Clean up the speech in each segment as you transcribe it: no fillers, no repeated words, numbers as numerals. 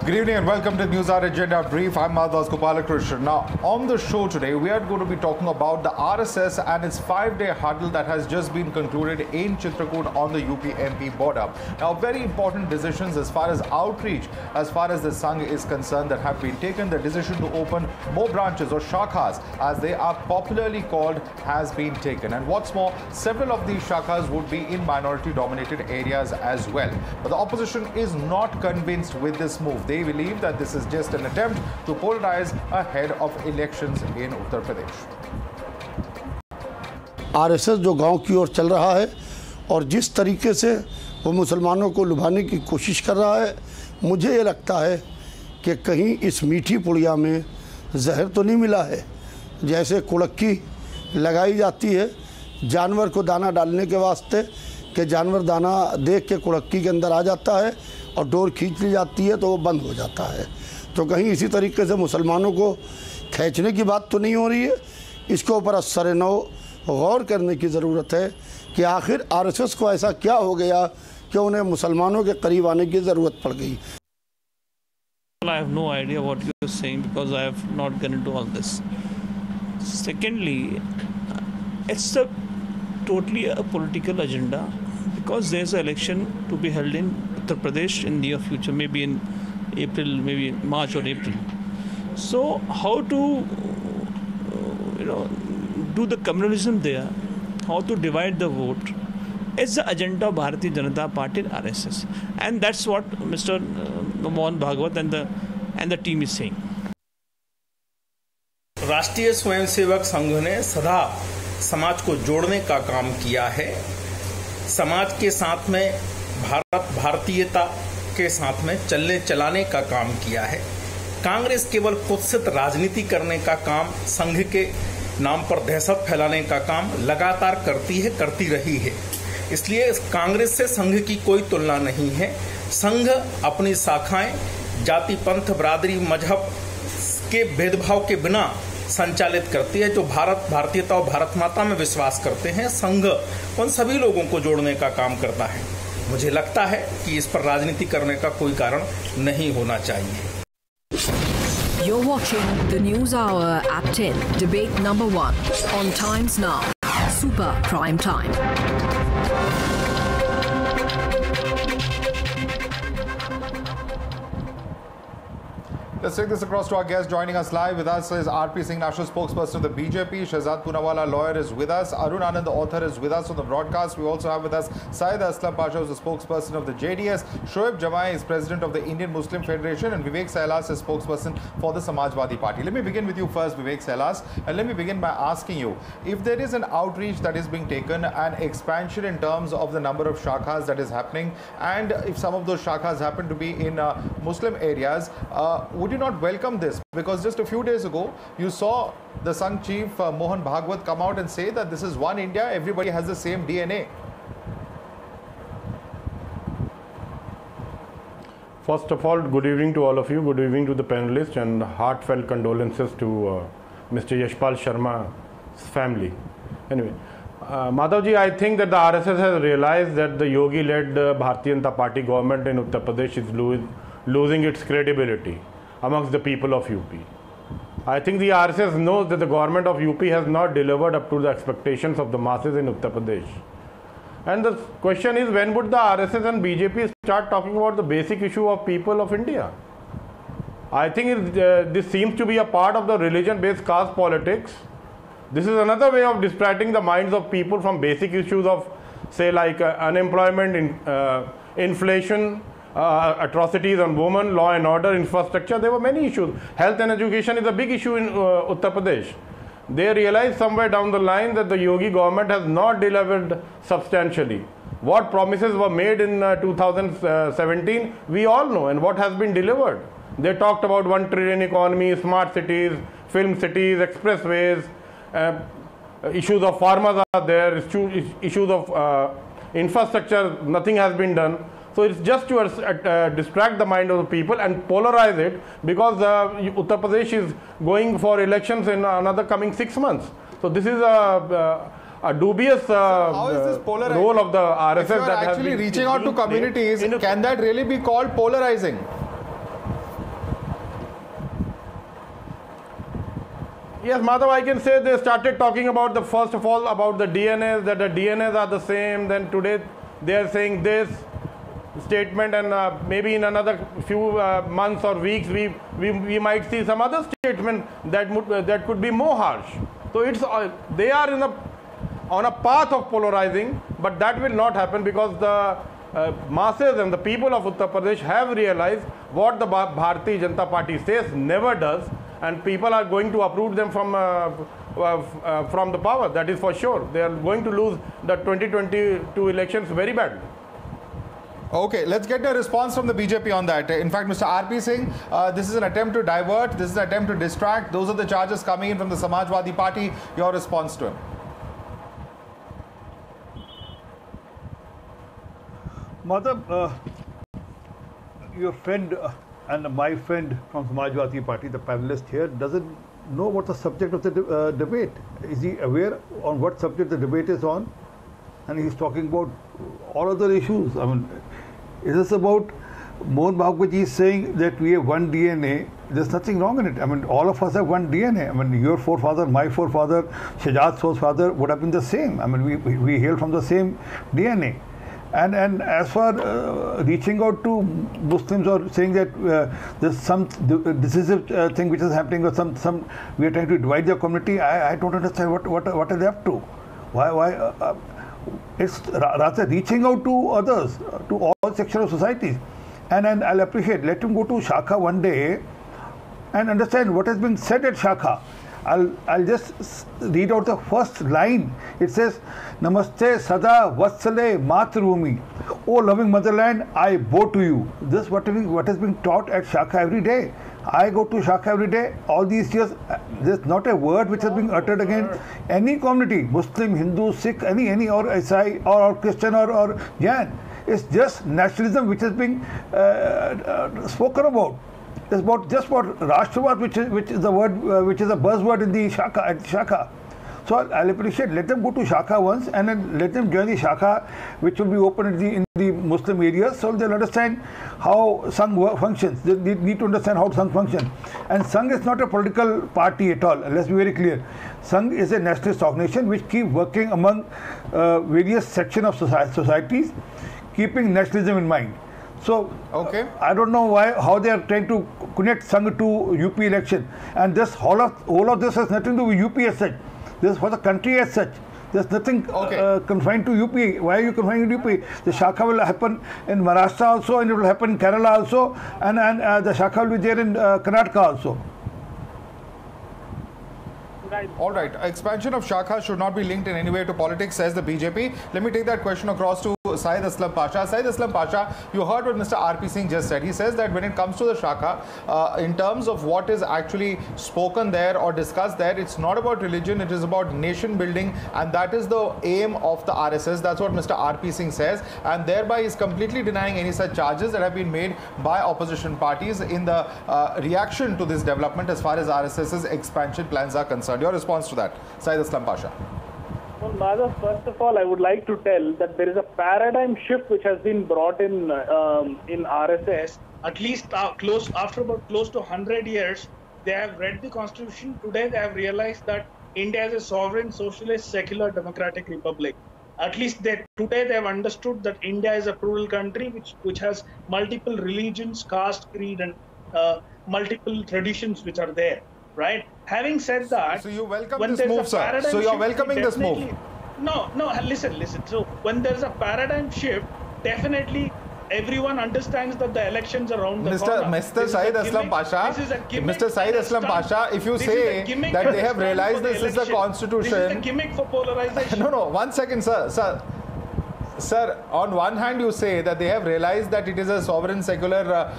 Good evening and welcome to News Hour Agenda Brief. I'm Madhas Gopalakrishnan. Now, on the show today, we are going to be talking about the RSS and its 5-day huddle that has just been concluded in Chitrakoot on the UP MP border. Now, very important decisions as far as outreach, as far as the Sangh is concerned, that have been taken. The decision to open more branches or shakhas, as they are popularly called, has been taken. And what's more, several of these shakhas would be in minority-dominated areas as well. But the opposition is not convinced with this move. They believe that this is just an attempt to polarize ahead of elections in Uttar Pradesh. RSS जो गांव की ओर चल रहा है और जिस तरीके से वो मुसलमानों को लुभाने की कोशिश कर रहा है, मुझे ये लगता है कि कहीं इस मीठी पुड़िया में जहर तो नहीं मिला है। जैसे कुड़क्की लगाई जाती है जानवर को दाना डालने के वास्ते कि जानवर दाना देख के कुड़क्की के अंदर आ जाता है और डोर खींच ली जाती है तो वो बंद हो जाता है। तो कहीं इसी तरीके से मुसलमानों को खींचने की बात तो नहीं हो रही है। इसके ऊपर असर नौ गौर करने की ज़रूरत है कि आखिर आरएसएस को ऐसा क्या हो गया कि उन्हें मुसलमानों के करीब आने की ज़रूरत पड़ गई। I have no idea what you are saying because I have not gone into all this. Secondly, it's totally a political agenda because there's an election to be held in Uttar Pradesh in near future, maybe in April, maybe March or April. So how to do the communalism there, how to divide the vote, is the agenda of Bharatiya Janata Party and RSS, and that's what Mr. Mohan Bhagwat and the team is saying. राष्ट्रीय स्वयंसेवक संघ ने सदा समाज को जोड़ने का काम किया है। समाज के साथ में भारतीयता के साथ में चलाने का काम किया है। कांग्रेस केवल कुत्सित राजनीति करने का काम, संघ के नाम पर दहशत फैलाने का काम लगातार करती रही है। इसलिए कांग्रेस से संघ की कोई तुलना नहीं है। संघ अपनी शाखाएं जाति, पंथ, बरादरी, मजहब के भेदभाव के बिना संचालित करती है। जो भारतीयता और भारत माता में विश्वास करते हैं, संघ उन सभी लोगों को जोड़ने का काम करता है। मुझे लगता है कि इस पर राजनीति करने का कोई कारण नहीं होना चाहिए। You're watching the News Hour at 10, debate number 1 on Times Now, Super Prime Time. Let's take this across to our guest. Joining us live with us is RP Singh, national spokesperson of the BJP. Shehzad Poonawalla, lawyer, is with us. Arun Anand, the author, is with us on the broadcast. We also have with us Syed Aslam Pasha, who is the spokesperson of the JDS. Shoaib Jamai is president of the Indian Muslim Federation, and Vivek Sailas is spokesperson for the Samajwadi Party. Let me begin with you first, Vivek Sailas, and let me begin by asking you, if there is an outreach that is being taken, an expansion in terms of the number of shakhas that is happening, and if some of those shakhas happen to be in Muslim areas, would you not welcome this? Because just a few days ago, you saw the Sangh chief Mohan Bhagwat come out and say that this is one India, everybody has the same DNA. First of all, good evening to all of you, good evening to the panelists, and heartfelt condolences to Mr. Yashpal Sharma's family. Anyway, Madhavji, I think that the RSS has realized that the Yogi-led Bharatiya Janata Party government in Uttar Pradesh is losing its credibility amongst the people of UP. I think the RSS knows that the government of UP has not delivered up to the expectations of the masses in Uttar Pradesh. And the question is, when would the RSS and BJP start talking about the basic issue of people of India? I think this seems to be a part of the religion-based caste politics. This is another way of distracting the minds of people from basic issues of, say, like unemployment, inflation, atrocities on women, law and order, infrastructure. There were many issues. Health and education is a big issue in Uttar Pradesh. They realized somewhere down the line that the Yogi government has not delivered substantially. What promises were made in 2017, we all know, and what has been delivered. They talked about 1 trillion economy, smart cities, film cities, expressways, issues of farmers are there, issues of infrastructure, nothing has been done. So it's just to distract the mind of the people and polarize it, because Uttar Pradesh is going for elections in another coming 6 months. So this is a dubious role of the RSS. If you are that actually has been reaching out to communities, can that really be called polarizing? Yes, Madhav, I can say they started talking about the, first of all, about the DNAs, that the DNAs are the same. Then today they are saying this statement, and maybe in another few months or weeks we might see some other statement that could be more harsh. So it's they are on a path of polarizing, but that will not happen because the masses and the people of Uttar Pradesh have realized what the Bharatiya Janata Party says never does, and people are going to uproot them from the power. That is for sure. They are going to lose the 2022 elections very badly. Okay, let's get a response from the BJP on that. In fact, Mr. RP Singh, this is an attempt to divert, this is an attempt to distract. Those are the charges coming in from the Samajwadi Party. Your response to him? Madhav, your friend and my friend from Samajwadi Party, the panelist here, doesn't know what the subject of the debate. Is he aware on what subject the debate is on? And he's talking about all other issues. I mean, is this about Mohan Bhagwat saying that we have one DNA? There's nothing wrong in it. I mean, all of us have one DNA. I mean, your forefather, my forefather, Shehzad's forefather would have been the same. I mean, we hail from the same DNA. And as for reaching out to Muslims or saying that there's some decisive thing which is happening, or some we are trying to divide the community, I don't understand what are they up to? Why? It's rather reaching out to others, to all sections of society. And I'll appreciate, let him go to Shakha one day and understand what has been said at Shakha. I'll just read out the first line. It says, Namaste Sada Vatsale Matrubhumi. Oh loving motherland, I bow to you. This what has been taught at Shakha every day. I go to Shakha every day. All these years, there's not a word which has been uttered against any community, Muslim, Hindu, Sikh, any or Isai or Christian or Jain. It's just nationalism which is being spoken about. It's about just about Rashtravad, which is the word, which is a buzzword in the Shakha, at Shakha. So I'll appreciate, let them go to Shakha once and then let them join the Shakha, which will be open in the Muslim areas, so they'll understand how Sangh functions. They need to understand how Sangh functions. And Sangh is not a political party at all, let's be very clear. Sangh is a nationalist organization which keeps working among various sections of societies, keeping nationalism in mind. So, okay. I don't know how they are trying to connect Sangh to UP election. And this all of this has nothing to do with UP as such. This is for the country as such. There's nothing confined to UP. Why are you confined to UP? The Shakha will happen in Maharashtra also, and it will happen in Kerala also, and the Shakha will be there in Karnataka also. All right. Expansion of Shakha should not be linked in any way to politics, says the BJP. Let me take that question across to Syed Aslam Pasha. Syed Aslam Pasha, you heard what Mr. RP Singh just said. He says that when it comes to the Shakha, in terms of what is actually spoken there or discussed there, it's not about religion, it is about nation building, and that is the aim of the RSS. That's what Mr. RP Singh says, and thereby is completely denying any such charges that have been made by opposition parties in the reaction to this development as far as RSS's expansion plans are concerned. Your response to that, Syed Aslam Pasha? Well, Madhav, first of all, I would like to tell that there is a paradigm shift which has been brought in RSS. At least after about close to 100 years, they have read the constitution. Today, they have realized that India is a sovereign, socialist, secular, democratic republic. At least today they have understood that India is a plural country which has multiple religions, caste, creed, and multiple traditions which are there. Right. Having said that, so you welcome this move, sir. So you are welcoming this move. No. Listen. So when there's a paradigm shift, definitely everyone understands that the elections are around the corner. Mr. Syed Aslam Pasha, Mr. Syed Aslam Pasha, if you say that they have realized this is the constitution, this is a gimmick for polarization. No. 1 second, sir. Sir, on one hand you say that they have realized that it is a sovereign secular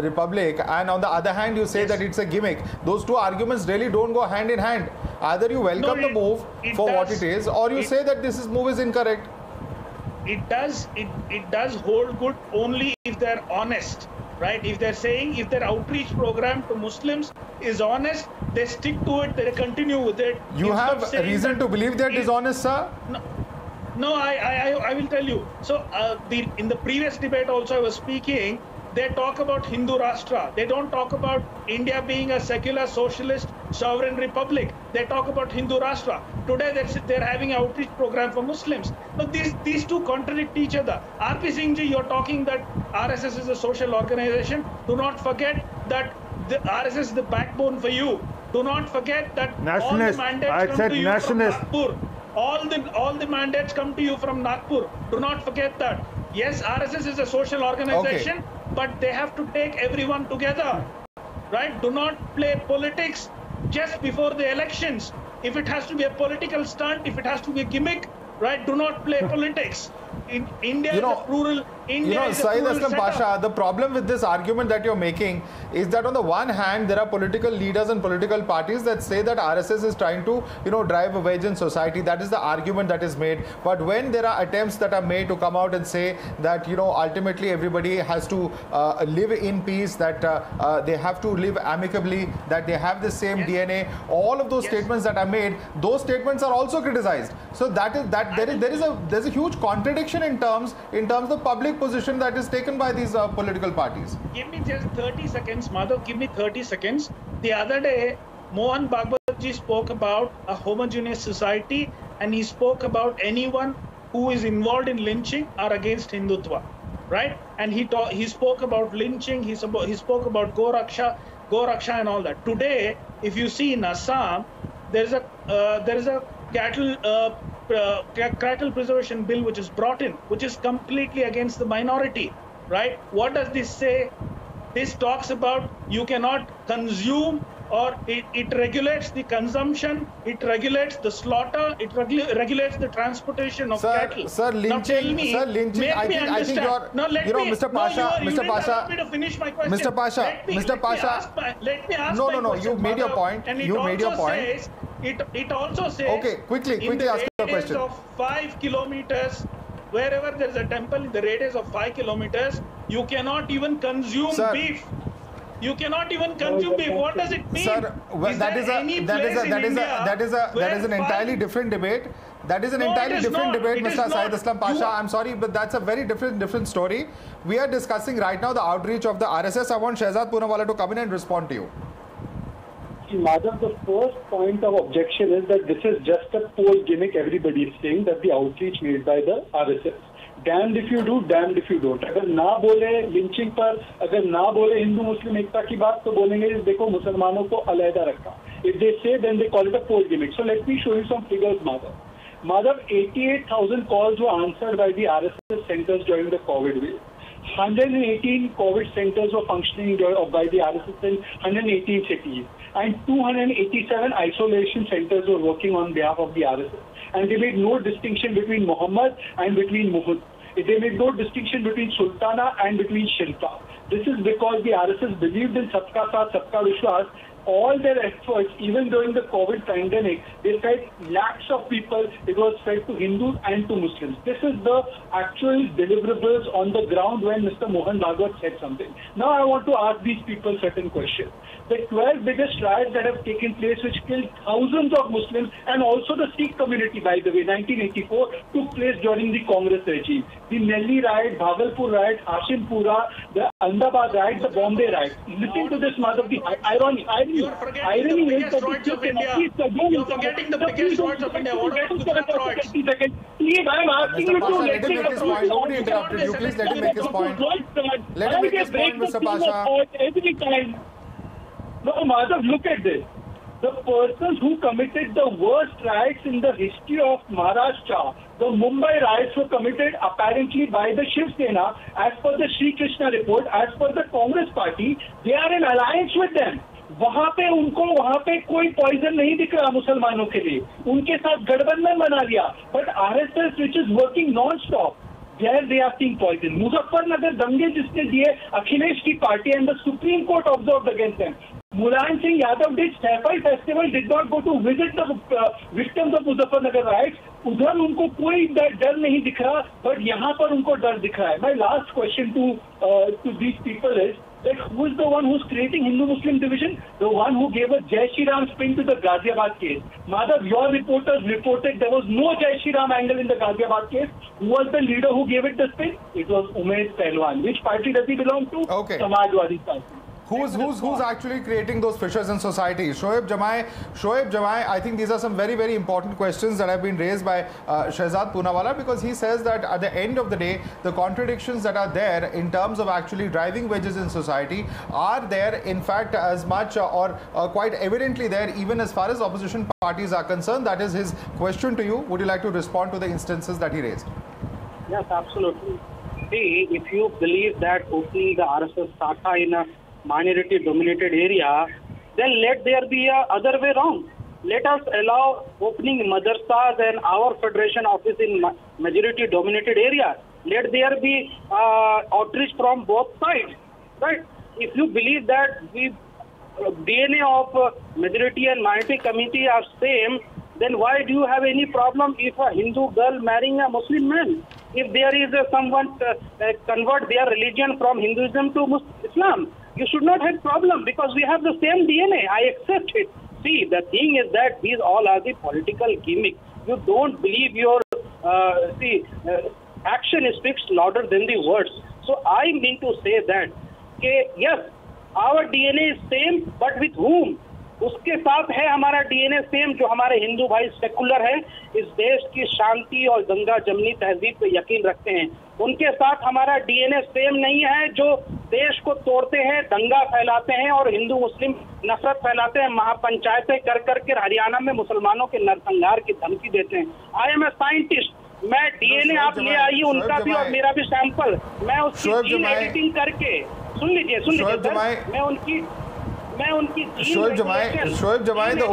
republic, and on the other hand you say that it's a gimmick. Those two arguments really don't go hand in hand. Either you welcome the move for what it is, or you say that this move is incorrect. It does hold good only if they're honest, right? If they're saying, if their outreach program to Muslims is honest, they stick to it, they continue with it. You have reason to believe that is honest, sir? No, I will tell you. So in the previous debate also I was speaking, they talk about Hindu Rashtra. They don't talk about India being a secular, socialist, sovereign republic. They talk about Hindu Rashtra. Today they're having an outreach program for Muslims. Now these two contradict each other. RP Singh ji, you're talking that RSS is a social organization. Do not forget that the RSS is the backbone for you. Do not forget that nationalist. All the mandates I come said to you nationalist. from Nagpur. All the mandates come to you from Nagpur. Do not forget that. Yes, RSS is a social organization, but they have to take everyone together, right? Do not play politics just before the elections. If it has to be a political stunt, if it has to be a gimmick, right? Do not play politics. In India is a plural. India is a Saeed plural Aslam setup. Pasha, the problem with this argument that you're making is that on the one hand, there are political leaders and political parties that say that RSS is trying to, drive a wedge in society. That is the argument that is made. But when there are attempts that are made to come out and say that, ultimately everybody has to live in peace, that they have to live amicably, that they have the same DNA, all of those statements that are made, those statements are also criticized. So there's a huge contradiction in terms of the public position that is taken by these political parties. Give me just 30 seconds, Madhav. Give me 30 seconds. The other day, Mohan Bhagwat ji spoke about a homogeneous society, and he spoke about anyone who is involved in lynching or against Hindutva, right? And he spoke about lynching. He spoke about Go Raksha and all that. Today, if you see in Assam, there is a cattle preservation bill which is brought in, which is completely against the minority, right? What does this say? This talks about you cannot consume, or it regulates the consumption, it regulates the slaughter, it regulates the transportation of cattle. Sir, lynching, I think you're, Mr. Pasha, Mr. Pasha, let me finish my question. Mr. Pasha, let me ask no, my question, you made your point. And You made your point. It also says, okay, quickly ask your question. In the radius of 5 kilometers, wherever there is a temple in the radius of 5 kilometers, you cannot even consume beef. You cannot even consume beef. What does it mean? Sir, that is an entirely different debate. That is an entirely different debate, Mr. Saeed Aslam Pasha. I'm sorry, but that's a very different story. We are discussing right now the outreach of the RSS. I want Shehzad Poonawalla to come in and respond to you. Madhav, the first point of objection is that this is just a poll gimmick. Everybody is saying that the outreach made by the RSS. Damned if you do, damned if you don't. अगर ना बोले lynching पर, अगर ना बोले हिंदू मुस्लिम एकता की बात, तो बोलेंगे देखो मुसलमानों को अलहदा रखा. If they say, then they call it a poll gimmick. So let me show you some figures, Madhav. Madhav, 88,000 calls were answered by the RSS centers during the COVID wave. 118 COVID centers were functioning by the RSS in 118 cities. And 287 isolation centers were working on behalf of the RSS. And they made no distinction between Muhammad and between Muhammad. They made no distinction between Sultana and between Shilpa. This is because the RSS believed in Sabka Saath, Sabka Vishwas. All their efforts, even during the COVID pandemic, they fed lakhs of people. It was fed to Hindus and to Muslims. This is the actual deliverables on the ground when Mr. Mohan Bhagwat said something. Now I want to ask these people certain questions. The 12 biggest riots that have taken place, which killed thousands of Muslims, and also the Sikh community, by the way, 1984, took place during the Congress regime. The Nelli riot, Bhagalpur riot, Hashimpura, the Ahmedabad riot, the Bombay riot. Listen to this, Madhav, the irony. You're forgetting the biggest riots of India. You're forgetting the biggest riots of India. What about Gujarat riots? Please, I'm asking you to let him make his point. Nobody interrupted you. Please let him make his point. Let him make his point, Mr. Pasha. Every time. No, Madhav, look at this. The persons who committed the worst riots in the history of Maharashtra, the Mumbai riots were committed apparently by the Shiv Sena, as per the Sri Krishna report, as per the Congress party. They are in alliance with them. वहाँ पे कोई poison नहीं दिख रहा मुसलमानों के लिए, उनके साथ गठबंधन बना लिया. But RSS which is working non-stop, there they are seeing poison. Muzaffarnagar दंगे जिसने दिए अखिलेश की party, and the Supreme Court observed against them. Mulayam Singh Yadav did Saifai festival, did not go to visit the victims of Muzaffarnagar riots. उधर उनको कोई डर नहीं दिख रहा, but यहाँ पर उनको डर दिख रहा है. My last question to these people is, that who is the one who's creating Hindu-Muslim division? The one who gave a Jai Shri Ram spin to the Ghaziabad case. Madhav, your reporters reported there was no Jai Shri Ram angle in the Ghaziabad case. Who was the leader who gave it the spin? It was Umesh Pehlwan. Which party does he belong to? Okay. Samajwadi Party. Who's actually creating those fissures in society? Shoaib Jamai, I think these are some very, very important questions that have been raised by Shehzad Poonawalla, because he says that at the end of the day, the contradictions that are there in terms of actually driving wedges in society are there, in fact, as much or quite evidently there, even as far as opposition parties are concerned. That is his question to you. Would you like to respond to the instances that he raised? Yes, absolutely. See, if you believe that opening the RSS Shakha in a minority-dominated area, then let there be a other way round. Let us allow opening madrasas and our federation office in majority-dominated area. Let there be outreach from both sides, right? If you believe that the DNA of majority and minority community are same, then why do you have any problem if a Hindu girl marrying a Muslim man? If there is someone convert their religion from Hinduism to Islam, you should not have problem because we have the same DNA. I accept it. See, the thing is that these all are the political gimmicks. You don't believe your action speaks louder than the words. So I mean to say that, yes, our DNA is same, but with whom? उसके साथ है हमारा DNA same जो हमारे हिंदू भाई secular है, इस देश की शांति और गंगा जमनी तहजीब पे यकीन रखते हैं. उनके साथ हमारा डीएनए सेम नहीं है जो देश को तोड़ते हैं, दंगा फैलाते हैं और हिंदू मुस्लिम नफरत फैलाते हैं, महापंचायतें कर करके हरियाणा में मुसलमानों के नरसंहार की धमकी देते हैं. I am a scientist. मैं डीएनए आप ले आइए उनका भी और मेरा भी सैंपल, मैं उसकी जीन एडिटिंग करके सुन लीजिए सर, मैं उनकी Shoaib Jamai, the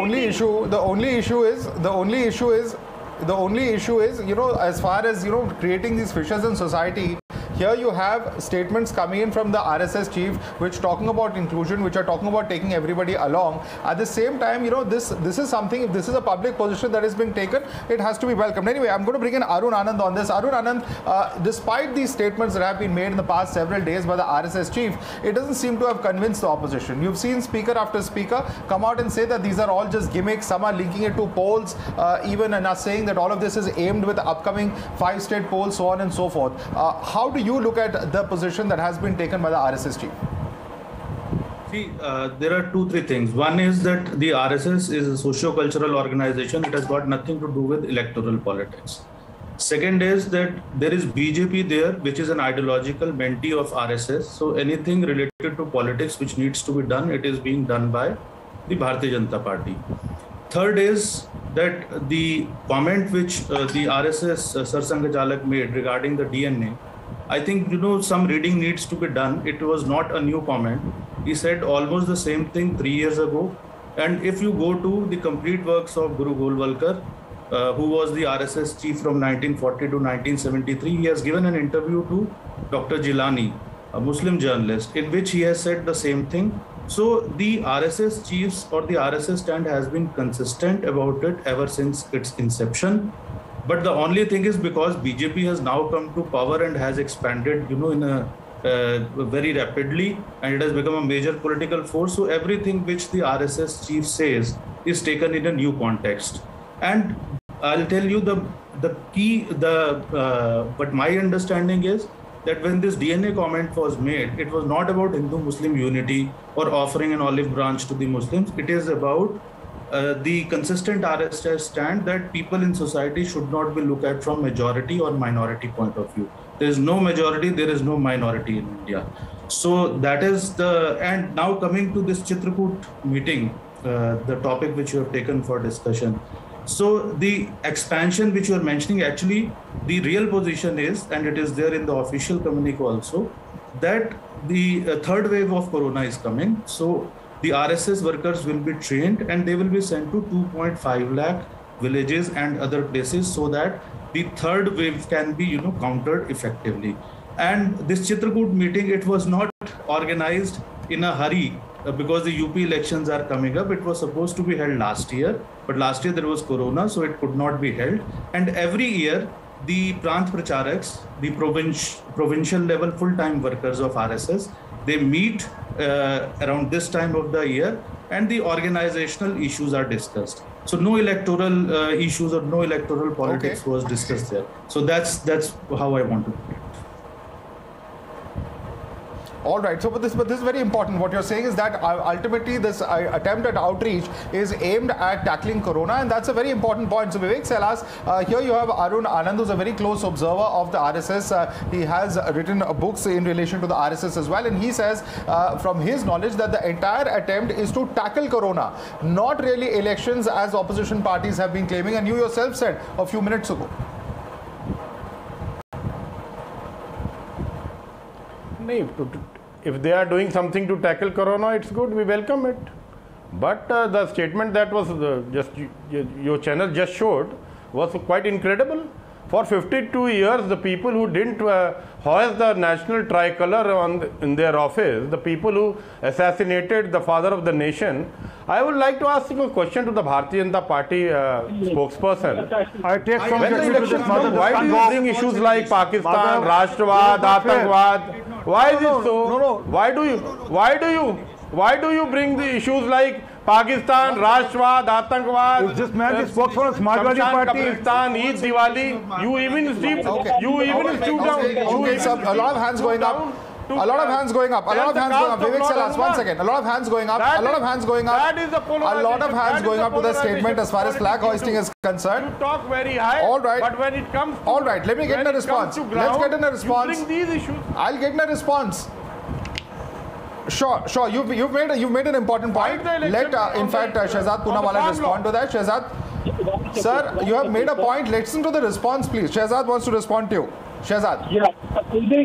only issue is, you know, as far as, you know, creating these fissures in society. Here you have statements coming in from the RSS chief, which talking about inclusion, which are talking about taking everybody along. At the same time, you know, this is something, if this is a public position that is being taken, it has to be welcomed. Anyway, I'm going to bring in Arun Anand on this. Arun Anand, despite these statements that have been made in the past several days by the RSS chief, it doesn't seem to have convinced the opposition. You've seen speaker after speaker come out and say that these are all just gimmicks. Some are linking it to polls, even and are saying that all of this is aimed with the upcoming 5-state polls, so on and so forth. How do you look at the position that has been taken by the RSS chief? See, there are 2-3 things. One is that the RSS is a socio-cultural organization. It has got nothing to do with electoral politics. Second is that there is BJP there, which is an ideological mentee of RSS. So anything related to politics which needs to be done, it is being done by the Bharatiya Janata Party. Third is that the comment which the RSS Sarsanghajalak made regarding the DNA, I think, you know, some reading needs to be done. It was not a new comment. He said almost the same thing 3 years ago. And if you go to the complete works of Guru Golwalkar, who was the RSS chief from 1940 to 1973, he has given an interview to Dr. Jilani, a Muslim journalist, in which he has said the same thing. So the RSS chiefs or the RSS stand has been consistent about it ever since its inception. But the only thing is because BJP has now come to power and has expanded, you know, in a very rapidly, and it has become a major political force. So everything which the RSS chief says is taken in a new context. And I'll tell you the key, but my understanding is that when this DNA comment was made, it was not about Hindu-Muslim unity or offering an olive branch to the Muslims. It is about the consistent RSS stand that people in society should not be looked at from majority or minority point of view. There is no majority, there is no minority in India. So that is and now coming to this Chitrakoot meeting, the topic which you have taken for discussion. So the expansion which you are mentioning, actually the real position is, and it is there in the official communique also, that the third wave of corona is coming. So the RSS workers will be trained and they will be sent to 2.5 lakh villages and other places so that the third wave can be, you know, countered effectively. And this Chitrakoot meeting, it was not organized in a hurry because the UP elections are coming up. It was supposed to be held last year, but last year there was corona, so it could not be held. And every year, the Prant Pracharaks, the provincial level full-time workers of RSS, they meet around this time of the year, and the organizational issues are discussed. So no electoral issues or no electoral politics was discussed there. So that's how I want to put it. All right. So, but this is very important. What you're saying is that ultimately this attempt at outreach is aimed at tackling corona, and that's a very important point. So, Vivek Sailas, here you have Arun Anand, who's a very close observer of the RSS. He has written books in relation to the RSS as well, and he says, from his knowledge, that the entire attempt is to tackle corona, not really elections, as opposition parties have been claiming, and you yourself said a few minutes ago. If they are doing something to tackle corona, it's good, we welcome it. But the statement that was your channel just showed was quite incredible. For 52 years, the people who didn't hoist the national tricolor in their office, the people who assassinated the father of the nation, I would like to ask you a question to the Bharatiya Janata Party spokesperson. I take some when the elections come, why do you bring issues like Pakistan, Rashtravad, Atangwad? Why is it so? No. Why do you bring the issues like Pakistan, Rashtravad, Atangwad? Is this man the spokesman of Samajwadi Party? Pakistan, Eid, Diwali. You even stoop down. Okay, sir. A lot of hands going up. A lot of hands going up. A lot of hands going up. Vivek Sailas, 1 second. A lot of hands going up. A lot of hands going up. That is the polarization. A lot of hands going up to the statement as far as flag hoisting is concerned. You talk very high. All right. But when it comes to, all right, let me get in a response. Let's get in a response. You bring these issues. I'll get in a response. Sure. You've made an important point. Let in fact Shehzad Poonawalla respond to that. Shehzad, sir, you have made a point. Listen to the response, please. Shehzad wants to respond to you. Shehzad. Yeah.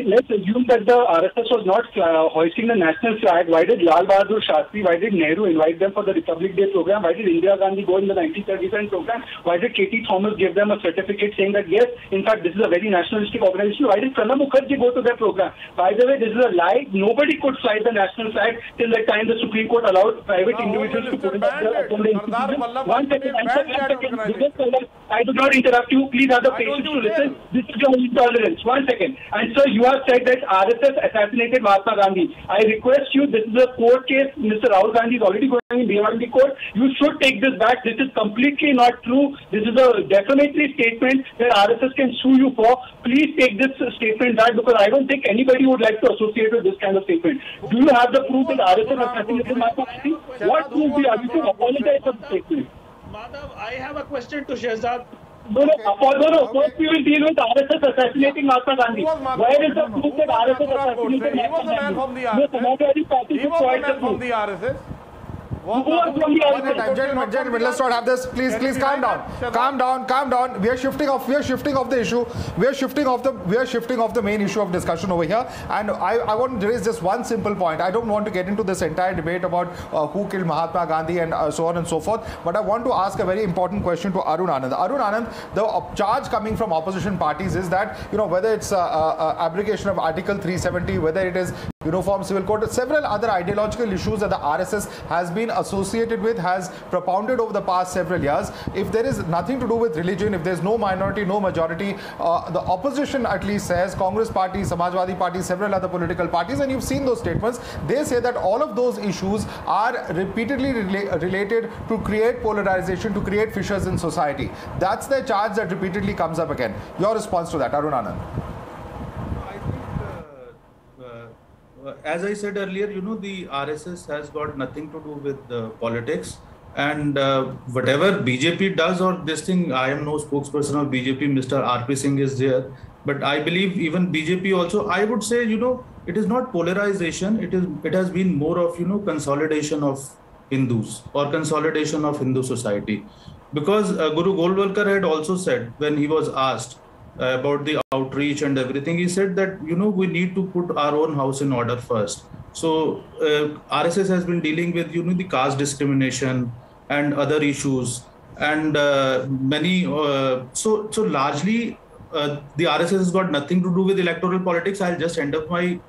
Let's assume that the RSS was not hoisting the national flag. Why did Lal Bahadur Shastri, why did Nehru invite them for the Republic Day program? Why did Indira Gandhi go in the 1937 program? Why did K.T. Thomas give them a certificate saying that, yes, in fact, this is a very nationalistic organization? Why did Pranab Mukherjee go to that program? By the way, this is a lie. Nobody could fly the national flag till the time the Supreme Court allowed private individuals to put it up there. One second. I do not interrupt you. Please have the patience to listen. This is your intolerance. 1 second. And sir, you have said that RSS assassinated Mahatma Gandhi. I request you, this is a court case. Mr. Rahul Gandhi is already going in BYD court. You should take this back. This is completely not true. This is a defamatory statement that RSS can sue you for. Please take this statement back, because I don't think anybody would like to associate with this kind of statement. Do you have the proof that RSS assassinated Mahatma Gandhi? What proof do you have? You should apologize for the statement. Madhav, I have a question to Shehzad. No. First we will deal with RSS assassinating Mahatma Gandhi. Where is the proof that RSS assassinated Mahatma Gandhi? No, Samajwadi Party He was a man from the RSS. Gentlemen, let's not have this. Please calm down. We are shifting off the issue. We are shifting off the main issue of discussion over here. And I want to raise just one simple point. I don't want to get into this entire debate about who killed Mahatma Gandhi and so on and so forth. But I want to ask a very important question to Arun Anand. Arun Anand, the charge coming from opposition parties is that, whether it's abrogation of Article 370, whether it is Uniform Civil Code, several other ideological issues that the RSS has been associated with, has propounded over the past several years. If there is nothing to do with religion, if there's no minority, no majority, the opposition at least says, Congress Party, Samajwadi Party, several other political parties, and you've seen those statements, they say that all of those issues are repeatedly related to create polarization, to create fissures in society. That's the charge that repeatedly comes up again. Your response to that, Arun Anand? As I said earlier, the RSS has got nothing to do with politics, and whatever BJP does or this thing, I am no spokesperson of BJP, Mr. RP Singh is there, but I believe even BJP also, I would say, it is not polarization, it has been more of, consolidation of Hindus or consolidation of Hindu society, because Guru Golwalkar had also said, when he was asked about the outreach and everything, he said that we need to put our own house in order first. So RSS has been dealing with the caste discrimination and other issues, and many so largely the RSS has got nothing to do with electoral politics. I'll just end up my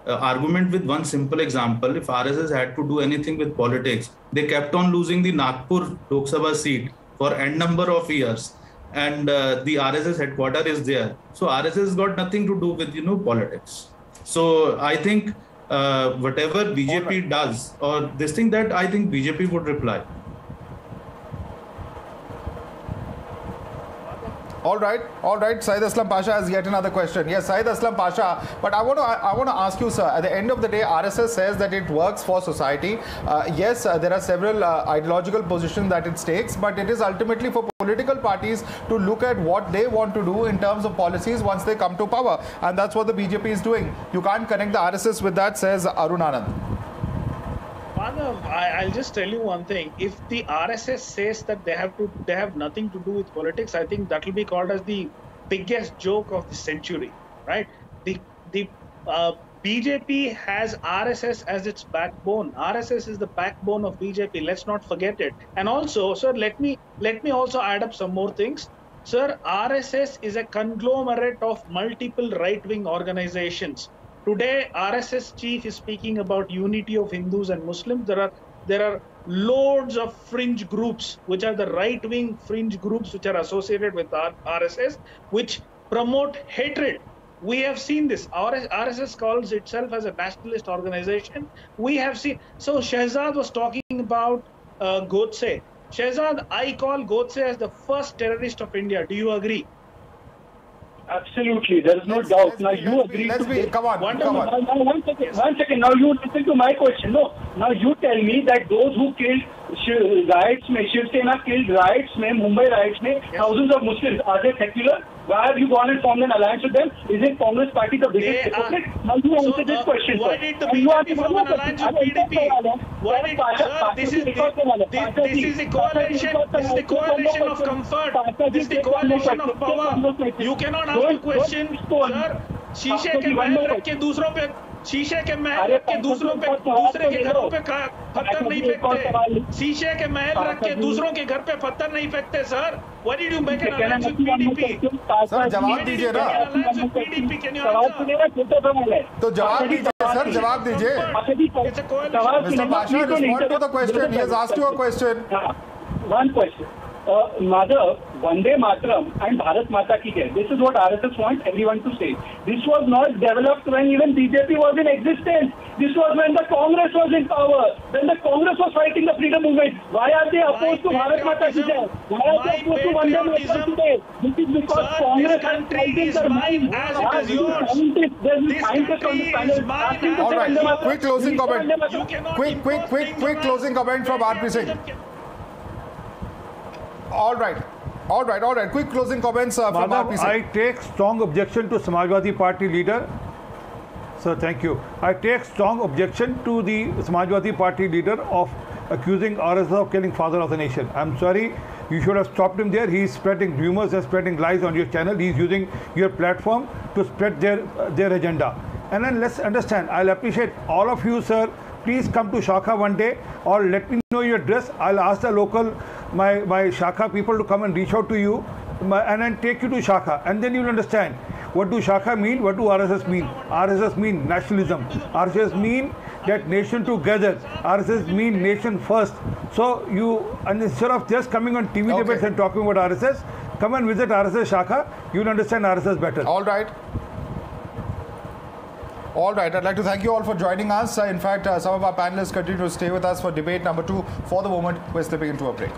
argument with one simple example. If RSS had to do anything with politics, they kept on losing the Nagpur Lok Sabha seat for n number of years, and the RSS headquarters is there. So RSS has got nothing to do with politics. So I think whatever BJP does or this thing, that I think BJP would reply. All right. Syed Aslam Pasha has yet another question. Yes, Syed Aslam Pasha. But I want to ask you, sir. At the end of the day, RSS says that it works for society. Yes, there are several ideological positions that it takes, but it is ultimately for political parties to look at what they want to do in terms of policies once they come to power, and that's what the BJP is doing. You can't connect the RSS with that, says Arun Anand. I'll just tell you one thing. If the RSS says that they have nothing to do with politics, I think that will be called as the biggest joke of the century, right? The BJP has RSS as its backbone. RSS is the backbone of BJP. Let's not forget it. And also, sir, let me also add up some more things. Sir, RSS is a conglomerate of multiple right-wing organizations. Today, RSS chief is speaking about unity of Hindus and Muslims. There are loads of fringe groups, which are the right-wing fringe groups which are associated with RSS, which promote hatred. We have seen this. RSS calls itself as a nationalist organization. We have seen. So Shehzad was talking about Godse. Shehzad, I call Godse as the first terrorist of India. Do you agree? Absolutely, there is no doubt. Now you agree to this. Come on. One second. Now you listen to my question. No. Now you tell me that those who killed riots, Shiv Sena killed riots, Mumbai riots, thousands of Muslims, are they secular? Why have you gone and formed an alliance with them? Is it Congress party the biggest hypocrite? Now you answer this question. Why did the BJP form an alliance with PDP? This is the coalition. This is the coalition of comfort. This is the coalition of power. You cannot ask a question, sir. शीशे के महल रख के दूसरों पे शीशे के महल रख के दूसरे के घरों पे पत्थर नहीं फेंकते. शीशे के महल रख के दूसरों के घर पे पत्थर नहीं फेंकते, sir. Why did you make an alliance with PDP? Sir जवाब दीजिए ना. तो जवाब दीजिए सर, जवाब दीजिए. Mr. Pasha, respond to the question. He has asked you a question. One question. Madhav, Vande Mataram and Bharat Mata Ki Jai. This is what RSS wants everyone to say. This was not developed when even BJP was in existence. This was when the Congress was in power. When the Congress was fighting the freedom movement. Why are they opposed to Bharat Mata Ki Jai? Why are they opposed to Vande Mataram today? This is because Congress has frightened their mind. This country is mine. All right. Quick closing comment. Quick closing comment from RP Singh. All right. Quick closing comments from RP Singh. I take strong objection to Samajwadi Party leader. Sir, thank you. I take strong objection to the Samajwadi Party leader of accusing RSS of killing father of the nation. I'm sorry. You should have stopped him there. He's spreading rumors and spreading lies on your channel. He's using your platform to spread their agenda. And then let's understand. I'll appreciate all of you, sir. Please come to Shakha one day or let me know your address. I'll ask the local, my Shakha people to come and reach out to you and then take you to Shakha. And then you'll understand what do Shakha mean, what do RSS mean. RSS mean nationalism. RSS mean that nation together. RSS mean nation first. So and instead of just coming on TV debates and talking about RSS, come and visit RSS Shakha. You'll understand RSS better. All right. I'd like to thank you all for joining us. In fact, some of our panelists continue to stay with us for debate number 2. For the moment, we're slipping into a break.